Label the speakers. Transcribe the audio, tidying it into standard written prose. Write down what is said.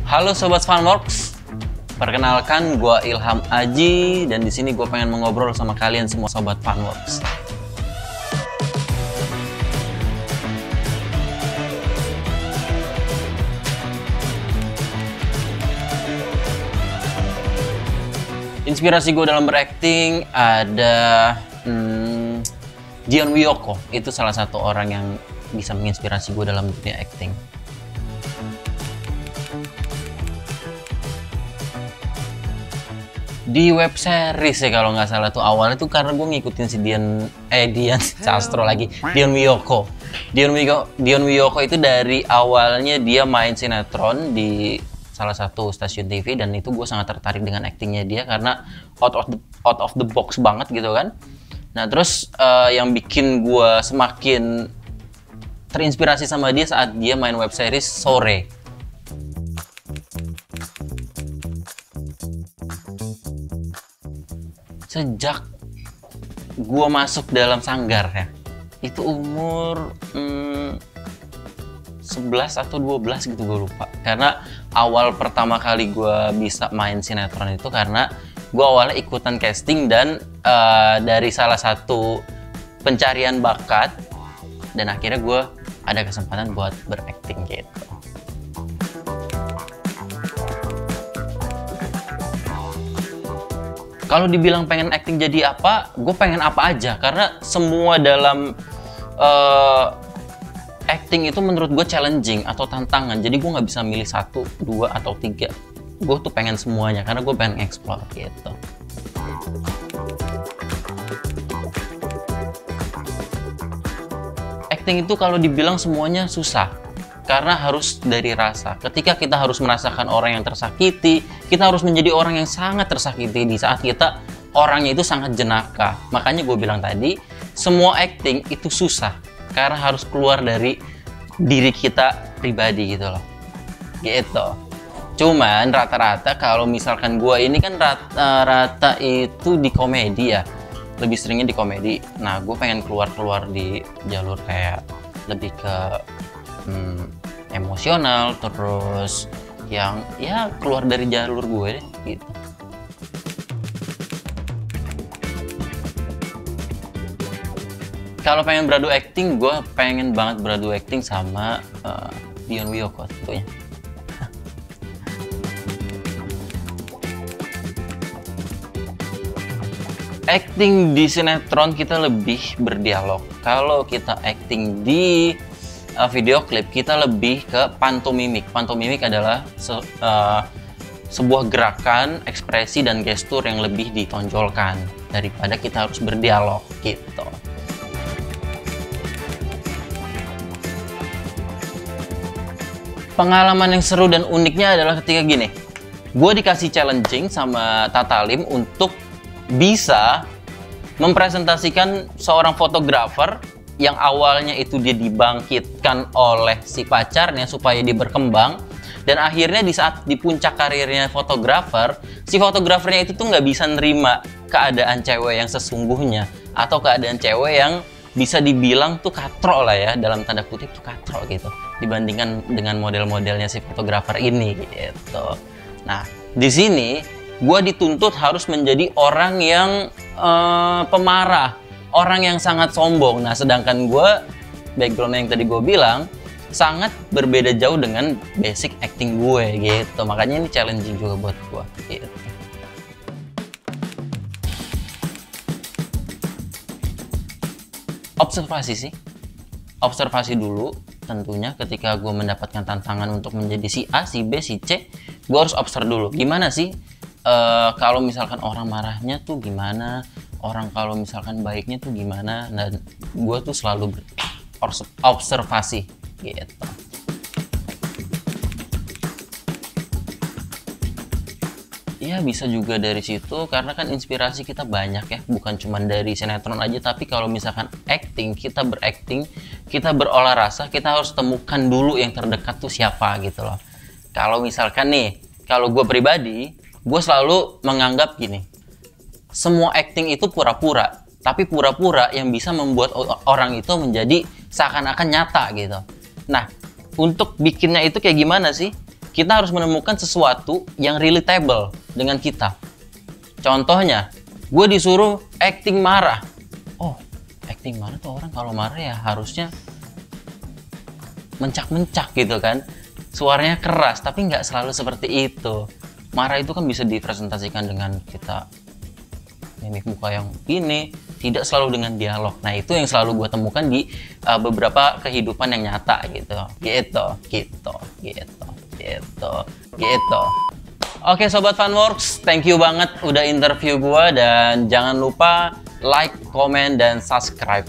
Speaker 1: Halo Sobat Funworks, perkenalkan gue Ilham Aji dan di sini gue pengen mengobrol sama kalian semua Sobat Funworks. Inspirasi gue dalam berakting ada Dion Wiyoko, itu salah satu orang yang bisa menginspirasi gue dalam dunia acting. Di web series ya kalau nggak salah tuh awalnya tuh karena gue ngikutin si Dion Castro lagi, Dion Wiyoko. Dion Wiyoko itu dari awalnya dia main sinetron di salah satu stasiun TV dan itu gue sangat tertarik dengan aktingnya dia karena out of the box banget gitu kan. Nah terus yang bikin gue semakin terinspirasi sama dia saat dia main web series Sore. Sejak gue masuk dalam sanggar ya, itu umur 11 atau 12 gitu gue lupa. Karena awal pertama kali gue bisa main sinetron itu karena gue awalnya ikutan casting dan dari salah satu pencarian bakat dan akhirnya gue ada kesempatan buat berakting gitu. Kalau dibilang pengen acting jadi apa, gue pengen apa aja karena semua dalam acting itu menurut gue challenging atau tantangan. Jadi gue nggak bisa milih 1, 2, atau 3. Gue tuh pengen semuanya karena gue pengen explore gitu. Acting itu kalau dibilang semuanya susah karena harus dari rasa. Ketika kita harus merasakan orang yang tersakiti, kita harus menjadi orang yang sangat tersakiti di saat kita orangnya itu sangat jenaka. Makanya gue bilang tadi, semua acting itu susah karena harus keluar dari diri kita pribadi gitu loh. Gitu. Cuman rata-rata kalau misalkan gue ini kan rata-rata itu di komedi ya. Lebih seringnya di komedi. Nah, gue pengen keluar di jalur kayak lebih ke emosional, terus yang ya keluar dari jalur gue deh gitu. Kalau pengen beradu acting, gue pengen banget beradu acting sama Dion Wiyoko tentunya. Acting di sinetron kita lebih berdialog. Kalau kita acting di video klip kita lebih ke pantomimik. Pantomimik adalah sebuah gerakan, ekspresi dan gestur yang lebih ditonjolkan daripada kita harus berdialog gitu. Pengalaman yang seru dan uniknya adalah ketika gini, gue dikasih challenging sama Tatalim untuk bisa mempresentasikan seorang fotografer yang awalnya itu dia dibangkitkan oleh si pacarnya supaya dia berkembang, dan akhirnya di saat di puncak karirnya fotografer, si fotografernya itu tuh nggak bisa nerima keadaan cewek yang sesungguhnya atau keadaan cewek yang bisa dibilang tuh katrok lah ya, dalam tanda kutip tuh katrok gitu dibandingkan dengan model-modelnya si fotografer ini gitu. Nah di sini gue dituntut harus menjadi orang yang pemarah, orang yang sangat sombong. Nah sedangkan gue background yang tadi gue bilang sangat berbeda jauh dengan basic acting gue gitu. Makanya ini challenging juga buat gue gitu. Observasi sih, observasi dulu tentunya. Ketika gue mendapatkan tantangan untuk menjadi si A, si B, si C, gue harus observe dulu gimana sih kalau misalkan orang marahnya tuh gimana, orang kalau misalkan baiknya tuh gimana. Dan gue tuh selalu observasi gitu. Ya bisa juga dari situ karena kan inspirasi kita banyak ya, bukan cuma dari sinetron aja, tapi kalau misalkan acting, kita berakting, kita berolah rasa, kita harus temukan dulu yang terdekat tuh siapa gitu loh. Kalau misalkan nih, kalau gue pribadi, gue selalu menganggap gini, semua acting itu pura-pura, tapi pura-pura yang bisa membuat orang itu menjadi seakan-akan nyata gitu. Nah, untuk bikinnya itu kayak gimana sih? kita harus menemukan sesuatu yang relatable dengan kita. Contohnya, gue disuruh acting marah. Oh, acting marah tuh orang kalau marah ya harusnya mencak-mencak gitu kan. Suaranya keras, tapi nggak selalu seperti itu. Marah itu kan bisa dipresentasikan dengan kita mimik muka yang ini, tidak selalu dengan dialog. Nah, itu yang selalu gue temukan di beberapa kehidupan yang nyata gitu. Gitu. Oke, Sobat Funworks, thank you banget udah interview gue, dan jangan lupa like, comment, dan subscribe.